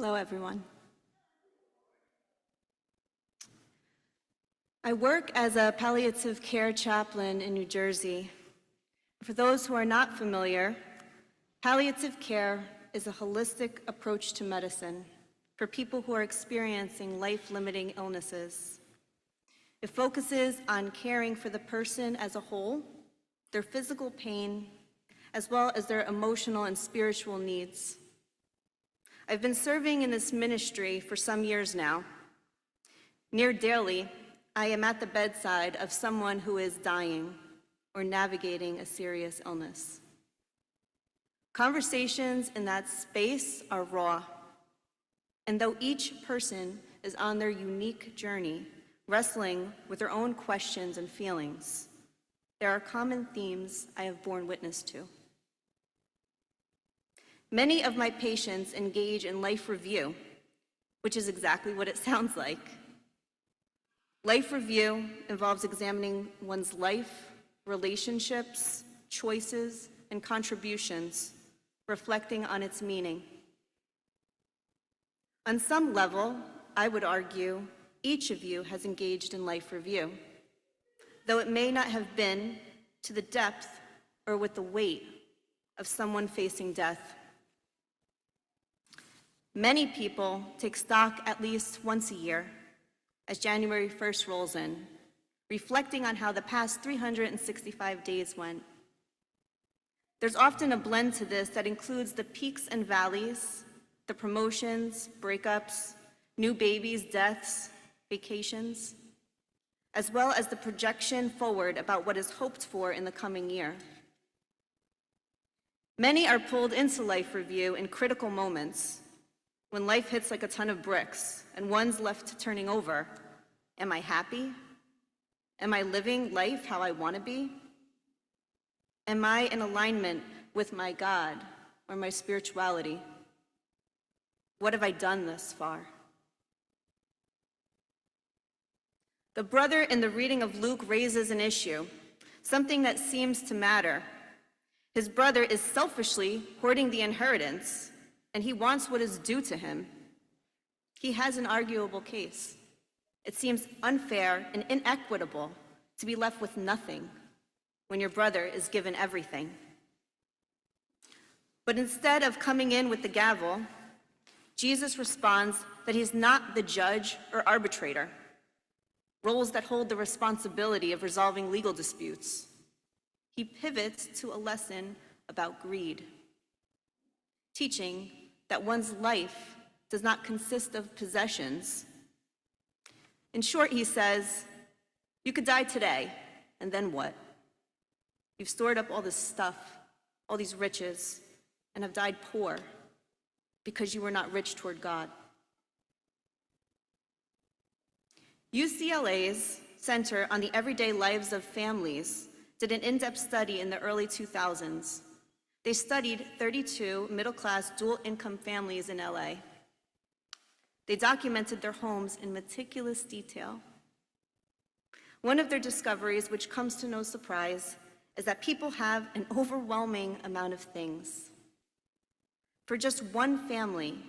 Hello, everyone. I work as a palliative care chaplain in New Jersey. For those who are not familiar, palliative care is a holistic approach to medicine for people who are experiencing life-limiting illnesses. It focuses on caring for the person as a whole, their physical pain, as well as their emotional and spiritual needs. I've been serving in this ministry for some years now. Near daily, I am at the bedside of someone who is dying or navigating a serious illness. Conversations in that space are raw, and though each person is on their unique journey, wrestling with their own questions and feelings, there are common themes I have borne witness to. Many of my patients engage in life review, which is exactly what it sounds like. Life review involves examining one's life, relationships, choices, and contributions, reflecting on its meaning. On some level, I would argue, each of you has engaged in life review, though it may not have been to the depth or with the weight of someone facing death. Many people take stock at least once a year as January 1st rolls in, reflecting on how the past 365 days went. There's often a blend to this that includes the peaks and valleys, the promotions, breakups, new babies, deaths, vacations, as well as the projection forward about what is hoped for in the coming year. Many are pulled into life review in critical moments, when life hits like a ton of bricks and one's left turning over. Am I happy? Am I living life how I want to be? Am I in alignment with my God or my spirituality? What have I done thus far? The brother in the reading of Luke raises an issue, something that seems to matter. His brother is selfishly hoarding the inheritance, and he wants what is due to him. He has an arguable case. It seems unfair and inequitable to be left with nothing when your brother is given everything. But instead of coming in with the gavel, Jesus responds that he's not the judge or arbitrator, roles that hold the responsibility of resolving legal disputes. He pivots to a lesson about greed, teaching that one's life does not consist of possessions. In short, he says, you could die today, and then what? You've stored up all this stuff, all these riches, and have died poor because you were not rich toward God. UCLA's Center on the Everyday Lives of Families did an in-depth study in the early 2000s. They studied 32 middle-class dual-income families in LA. They documented their homes in meticulous detail. One of their discoveries, which comes to no surprise, is that people have an overwhelming amount of things. For just one family,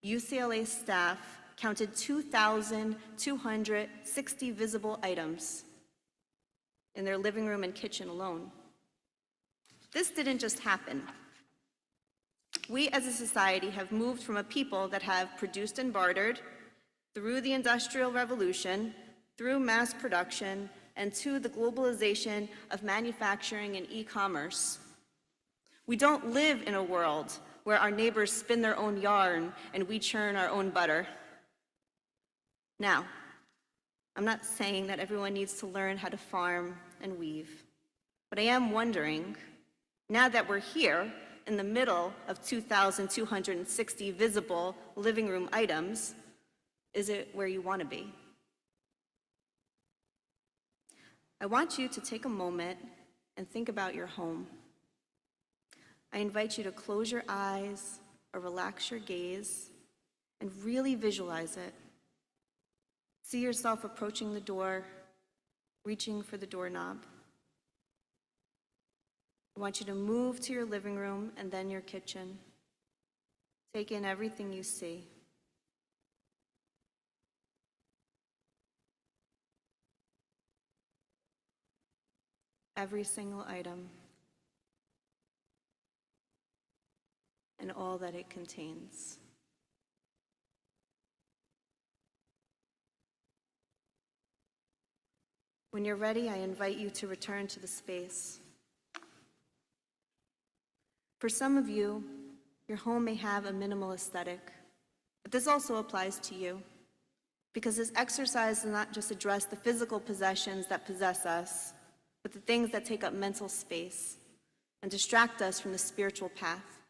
UCLA staff counted 2,260 visible items in their living room and kitchen alone. This didn't just happen. We as a society have moved from a people that have produced and bartered through the Industrial Revolution, through mass production, and to the globalization of manufacturing and e-commerce. We don't live in a world where our neighbors spin their own yarn and we churn our own butter. Now, I'm not saying that everyone needs to learn how to farm and weave, but I am wondering, now that we're here in the middle of 2,260 visible living room items, is it where you want to be? I want you to take a moment and think about your home. I invite you to close your eyes or relax your gaze and really visualize it. See yourself approaching the door, reaching for the doorknob. I want you to move to your living room and then your kitchen. Take in everything you see. every single item and all that it contains. When you're ready, I invite you to return to the space. For some of you, your home may have a minimal aesthetic, but this also applies to you, because this exercise does not just address the physical possessions that possess us, but the things that take up mental space and distract us from the spiritual path.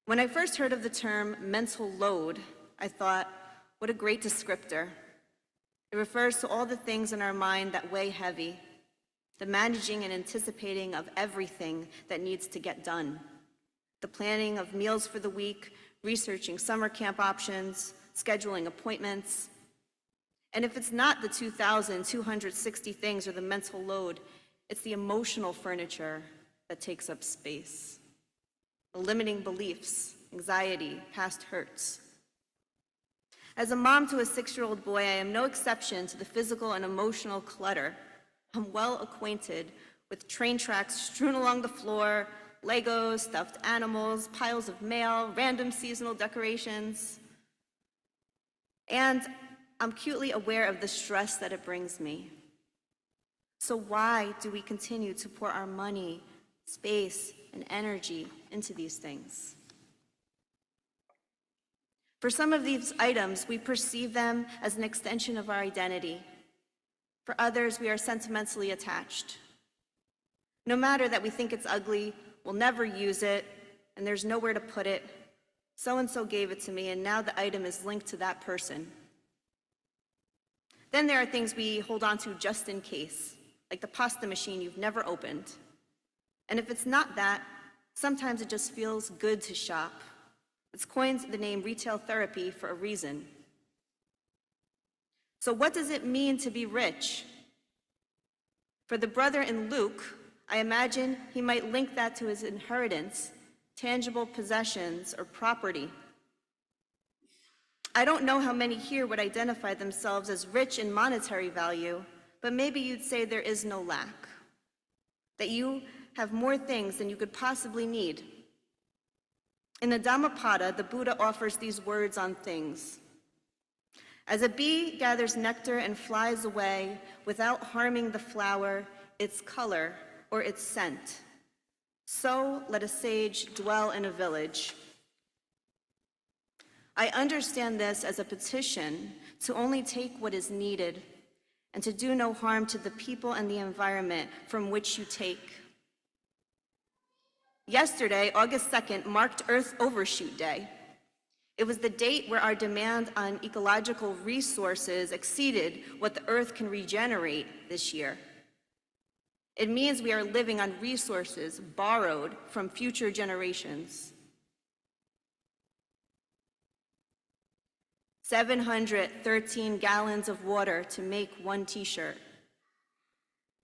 When I first heard of the term mental load, I thought, what a great descriptor. It refers to all the things in our mind that weigh heavy, the managing and anticipating of everything that needs to get done, the planning of meals for the week, researching summer camp options, scheduling appointments. And if it's not the 2,260 things or the mental load, it's the emotional furniture that takes up space. The limiting beliefs, anxiety, past hurts. As a mom to a 6-year-old boy, I am no exception to the physical and emotional clutter. I'm well acquainted with train tracks strewn along the floor, Legos, stuffed animals, piles of mail, random seasonal decorations. And I'm acutely aware of the stress that it brings me. So why do we continue to pour our money, space, and energy into these things? For some of these items, we perceive them as an extension of our identity. For others, we are sentimentally attached. No matter that we think it's ugly, we'll never use it, and there's nowhere to put it. So-and-so gave it to me, and now the item is linked to that person. Then there are things we hold on to just in case, like the pasta machine you've never opened. And if it's not that, sometimes it just feels good to shop. It's coined the name retail therapy for a reason. So what does it mean to be rich? For the brother in Luke, I imagine he might link that to his inheritance, tangible possessions, or property. I don't know how many here would identify themselves as rich in monetary value, but maybe you'd say there is no lack, that you have more things than you could possibly need. In the Dhammapada, the Buddha offers these words on things. As a bee gathers nectar and flies away without harming the flower, its color, or its scent, so let a sage dwell in a village. I understand this as a petition to only take what is needed and to do no harm to the people and the environment from which you take. Yesterday, August 2nd, marked Earth Overshoot Day. It was the date where our demand on ecological resources exceeded what the Earth can regenerate this year. It means we are living on resources borrowed from future generations. 713 gallons of water to make one t-shirt.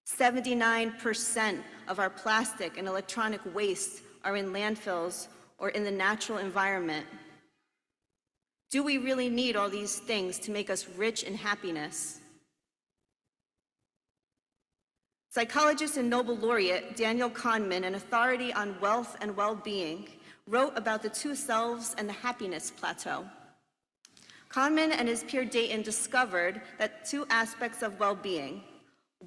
79% of our plastic and electronic waste are in landfills or in the natural environment. Do we really need all these things to make us rich in happiness? Psychologist and Nobel laureate Daniel Kahneman, an authority on wealth and well-being, wrote about the two selves and the happiness plateau. Kahneman and his peer Dayton discovered that two aspects of well-being.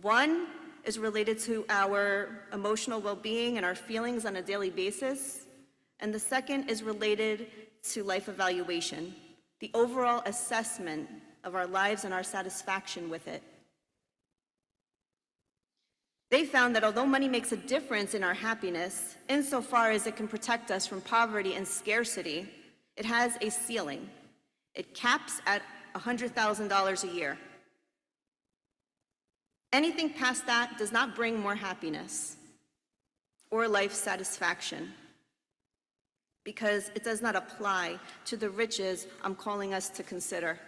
One is related to our emotional well-being and our feelings on a daily basis, and the second is related to life evaluation, the overall assessment of our lives and our satisfaction with it. They found that although money makes a difference in our happiness, insofar as it can protect us from poverty and scarcity, it has a ceiling. It caps at $100,000 a year. Anything past that does not bring more happiness or life satisfaction, because it does not apply to the riches I'm calling us to consider.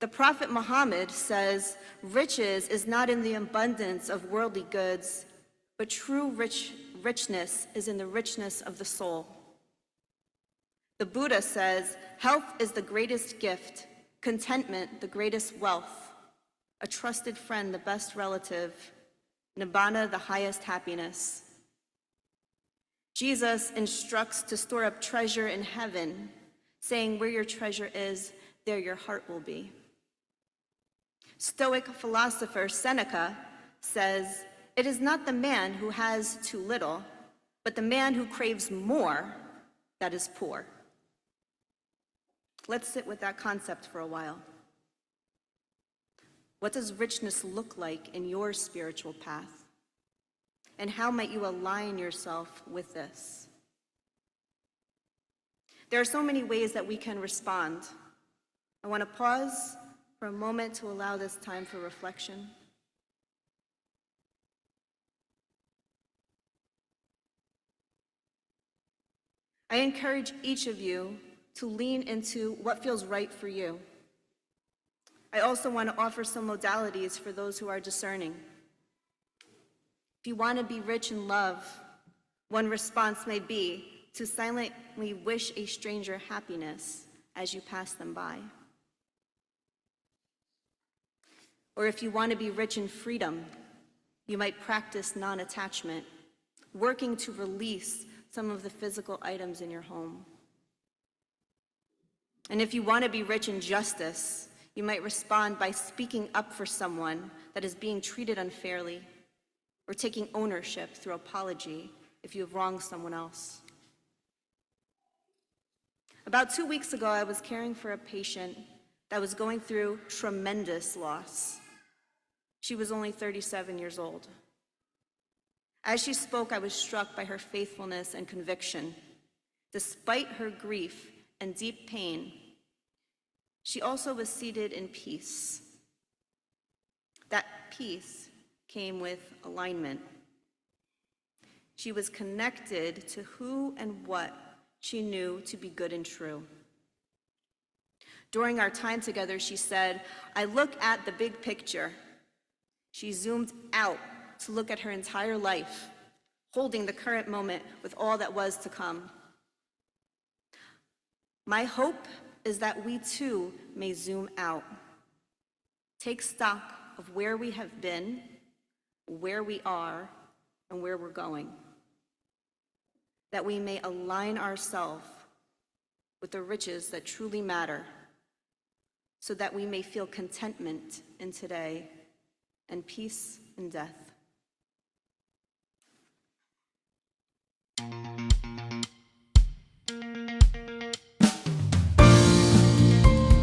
The Prophet Muhammad says, riches is not in the abundance of worldly goods, but true richness is in the richness of the soul. The Buddha says, health is the greatest gift, contentment the greatest wealth. a trusted friend, the best relative, nibbana, the highest happiness. Jesus instructs to store up treasure in heaven, saying, where your treasure is, there your heart will be. Stoic philosopher Seneca says, it is not the man who has too little, but the man who craves more that is poor. Let's sit with that concept for a while. What does richness look like in your spiritual path? And how might you align yourself with this? There are so many ways that we can respond. I want to pause for a moment to allow this time for reflection. I encourage each of you to lean into what feels right for you. I also want to offer some modalities for those who are discerning. If you want to be rich in love, one response may be to silently wish a stranger happiness as you pass them by. Or if you want to be rich in freedom, you might practice non-attachment, working to release some of the physical items in your home. And if you want to be rich in justice, you might respond by speaking up for someone that is being treated unfairly, or taking ownership through apology if you have wronged someone else. About 2 weeks ago, I was caring for a patient that was going through tremendous loss. She was only 37 years old. As she spoke, I was struck by her faithfulness and conviction. Despite her grief and deep pain, she also was seated in peace. That peace came with alignment. She was connected to who and what she knew to be good and true. During our time together, she said, I look at the big picture. She zoomed out to look at her entire life, holding the current moment with all that was to come. My hope is that we too may zoom out, take stock of where we have been, where we are, and where we're going. That we may align ourselves with the riches that truly matter, so that we may feel contentment in today and peace in death.